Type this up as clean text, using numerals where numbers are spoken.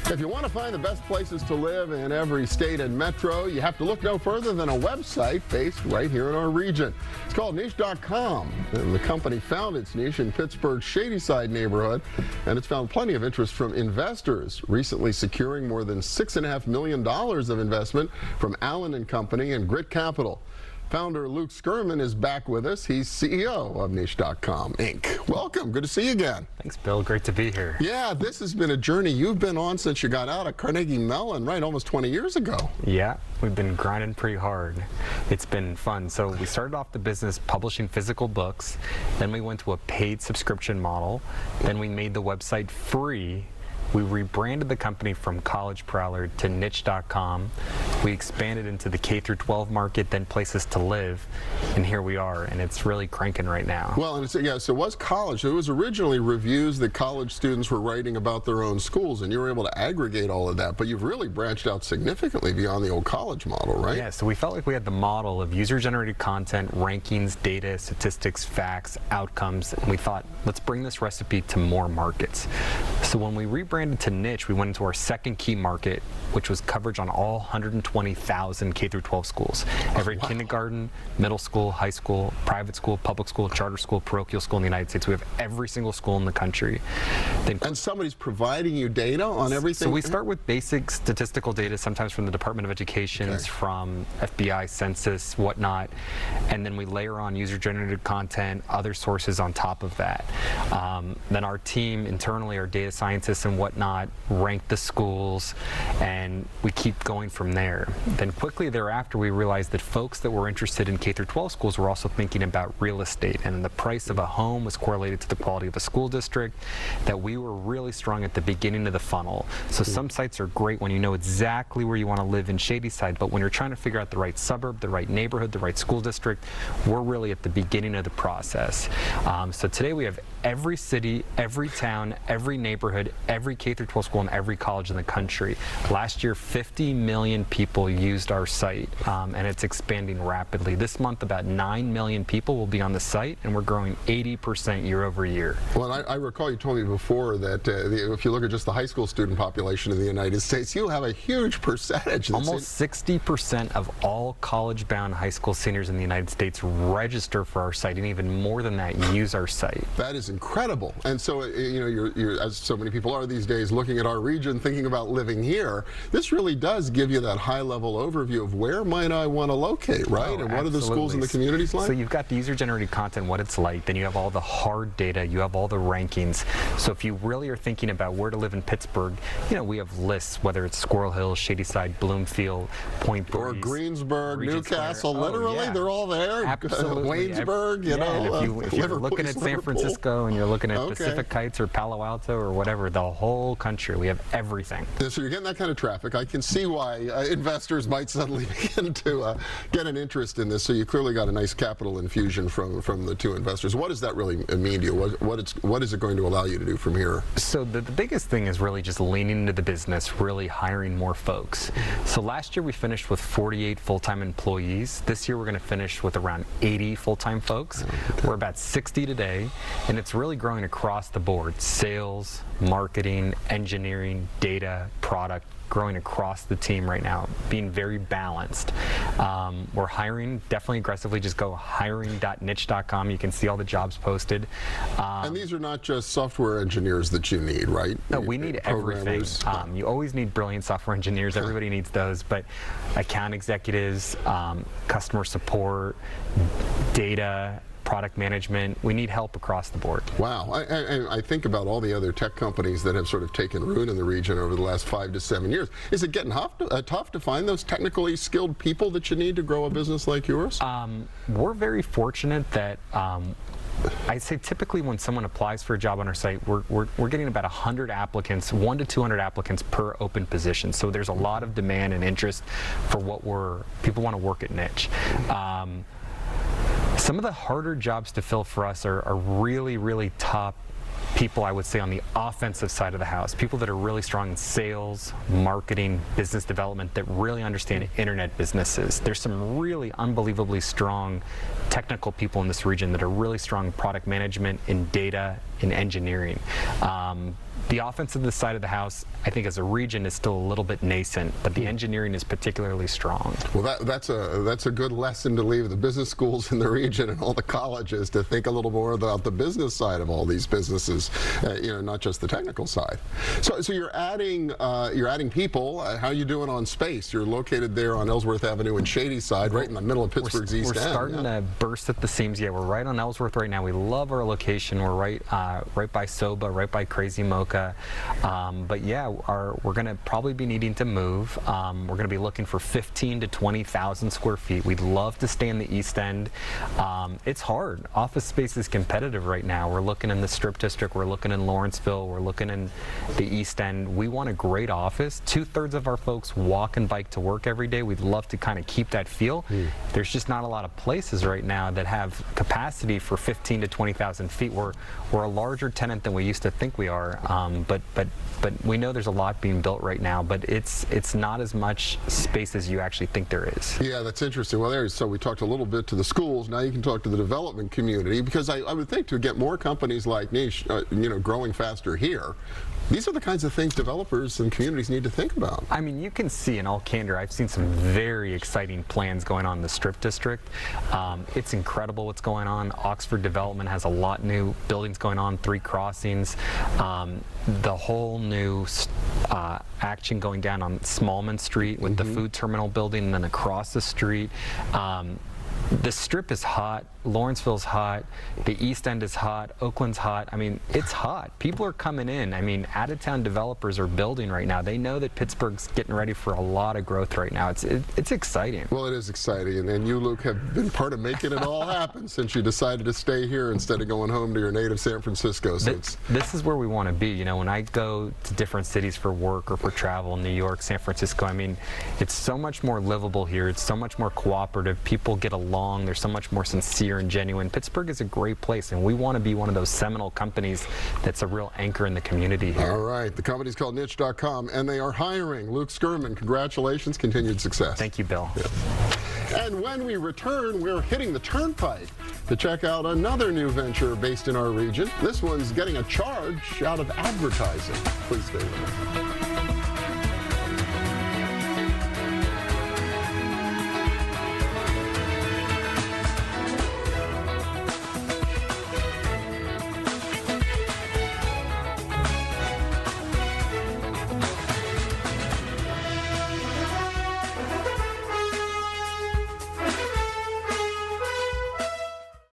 If you want to find the best places to live in every state and metro, you have to look no further than a website based right here in our region. It's called niche.com, and the company found its niche in Pittsburgh's Shadyside neighborhood, and it's found plenty of interest from investors, recently securing more than $6.5 million of investment from Allen & Company and Grit Capital. Founder Luke Skurman is back with us. He's CEO of Niche.com, Inc. Welcome. Good to see you again. Thanks, Bill. Great to be here. Yeah, this has been a journey you've been on since you got out of Carnegie Mellon, right, almost 20 years ago. Yeah, we've been grinding pretty hard. It's been fun. So we started off the business publishing physical books. Then we went to a paid subscription model. Then we made the website free. We rebranded the company from College Prowler to Niche.com. We expanded into the K-12 market, then places to live, and here we are, and it's really cranking right now. Well, and it's, yeah, so it was college. It was originally reviews that college students were writing about their own schools, and you were able to aggregate all of that, but you've really branched out significantly beyond the old college model, right? Yeah, so we felt like we had the model of user-generated content, rankings, data, statistics, facts, outcomes, and we thought, let's bring this recipe to more markets. So when we rebranded to Niche, we went into our second key market, which was coverage on all 120,000 K-12 schools. Every kindergarten, middle school, high school, private school, public school, charter school, parochial school in the United States. We have every single school in the country. And somebody's providing you data on everything? So we start with basic statistical data, sometimes from the Department of Education, from FBI, census, whatnot, and then we layer on user-generated content, other sources on top of that. Then our team internally, our data scientists and whatnot, rank the schools, and we keep going from there. Then quickly thereafter, we realized that folks that were interested in K-12 schools were also thinking about real estate, and the price of a home was correlated to the quality of a school district, that we were really strong at the beginning of the funnel. So some sites are great when you know exactly where you want to live in Shadyside, but when you're trying to figure out the right suburb, the right neighborhood, the right school district, we're really at the beginning of the process. So today we have every city, every town, every neighborhood, every K-12 school, and every college in the country. Last year, 50 million people used our site, and it's expanding rapidly. This month, about 9 million people will be on the site, and we're growing 80% year over year. Well, I recall you told me before that if you look at just the high school student population in the United States, you have a huge percentage. Almost 60% of all college-bound high school seniors in the United States register for our site, and even more than that, use our site. That is incredible. And so, you know, you're, as so many people are these days, looking at our region, thinking about living here. This really does give you that high-level overview of where might I want to locate, right? And what are the schools and the communities like? So you've got the user-generated content, what it's like, then you have all the hard data, you have all the rankings. So if you really are thinking about where to live in Pittsburgh, you know, we have lists, whether it's Squirrel Hill, Shadyside, Bloomfield, Point Breeze, or Greensburg, Newcastle, Square. literally, they're all there. Absolutely. Waynesburg, you know. If you're looking at San Francisco and you're looking at Pacific Heights or Palo Alto or whatever, the whole country, we have everything. So you're getting that kind of traffic. I can see why investors might suddenly begin to get an interest in this. So you clearly got a nice capital infusion from the two investors. What does that really mean to you? What is it going to allow you to do from here? So the biggest thing is really just leaning into the business, really hiring more folks. So last year we finished with 48 full-time employees. This year we're going to finish with around 80 full-time folks. We're about 60 today, and it's really growing across the board. Sales, marketing, engineering, data, product, growing across the team right now, being very balanced. We're hiring definitely aggressively. Just go hiring.niche.com. You can see all the jobs posted. And these are not just software engineers that you need, right? No, we need everything. You always need brilliant software engineers. Everybody needs those, but account executives, customer support, data, product management, we need help across the board. Wow. I think about all the other tech companies that have sort of taken root in the region over the last 5 to 7 years. Is it getting tough to find those technically skilled people that you need to grow a business like yours? We're very fortunate that I'd say typically when someone applies for a job on our site, we're getting about 100 applicants, 100 to 200 applicants per open position. So there's a lot of demand and interest for what people want to work at Niche. Some of the harder jobs to fill for us are really, really top people, I would say, on the offensive side of the house, people that are really strong in sales, marketing, business development, that really understand internet businesses. There's some really unbelievably strong technical people in this region that are really strong in product management, in data, in engineering. The offensive side of the house, I think as a region, is still a little bit nascent, but the engineering is particularly strong. Well, that's a good lesson to leave the business schools in the region and all the colleges, to think a little more about the business side of all these businesses, not just the technical side. So you're adding people. How are you doing on space? You're located there on Ellsworth Avenue and Shadyside, right in the middle of Pittsburgh's East End. We're starting to burst at the seams. Yeah, we're right on Ellsworth right now. We love our location. We're right by Soba, right by Crazy Mocha. But yeah, we're going to probably be needing to move. We're going to be looking for 15 to 20,000 square feet. We'd love to stay in the East End. It's hard. Office space is competitive right now. We're looking in the Strip District. We're looking in Lawrenceville. We're looking in the East End. We want a great office. 2/3 of our folks walk and bike to work every day. We'd love to kind of keep that feel. There's just not a lot of places right now that have capacity for 15 to 20,000 feet. We're a larger tenant than we used to think we are. But we know there's a lot being built right now, but it's not as much space as you actually think there is. Yeah, that's interesting. Well, so we talked a little bit to the schools. Now you can talk to the development community, because I would think to get more companies like Niche, growing faster here, these are the kinds of things developers and communities need to think about. I mean, you can see, in all candor, I've seen some very exciting plans going on in the Strip District. It's incredible what's going on. Oxford Development has a lot new buildings going on, 3 crossings. The whole new action going down on Smallman Street with the food terminal building, and then across the street. The Strip is hot, Lawrenceville's hot, the East End is hot, Oakland's hot. I mean, it's hot. People are coming in. I mean, out-of-town developers are building right now. They know that Pittsburgh's getting ready for a lot of growth right now. It's exciting. Well, it is exciting, and you, Luke, have been part of making it all happen since you decided to stay here instead of going home to your native San Francisco. So this is where we want to be. You know, when I go to different cities for work or for travel, New York, San Francisco, I mean, it's so much more livable here. It's so much more cooperative. People get along. There's so much more sincere and genuine. Pittsburgh is a great place, and we want to be one of those seminal companies that's a real anchor in the community here. All right. The company's called Niche.com, and they are hiring. Luke Skurman, congratulations. Continued success. Thank you, Bill. Yeah. And when we return, we're hitting the turnpike to check out another new venture based in our region. This one's getting a charge out of advertising. Please stay with us.